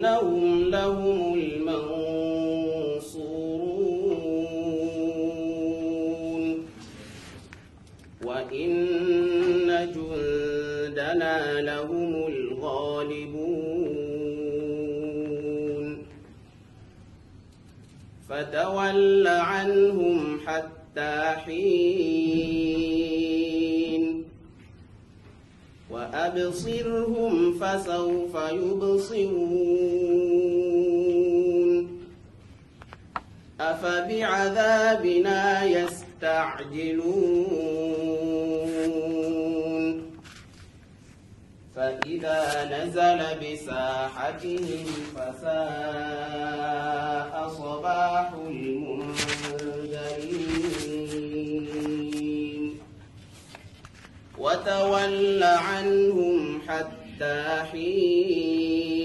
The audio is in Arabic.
إنهم لهم المنصورون وإن جندنا لهم الغالبون فتول عنهم حتى حين وأبصرهم فسوف يبصرون أفبعذابنا يستعجلون فإذا نزل بساحتهم فساء صباح المنذرين وتول عنهم حتى حين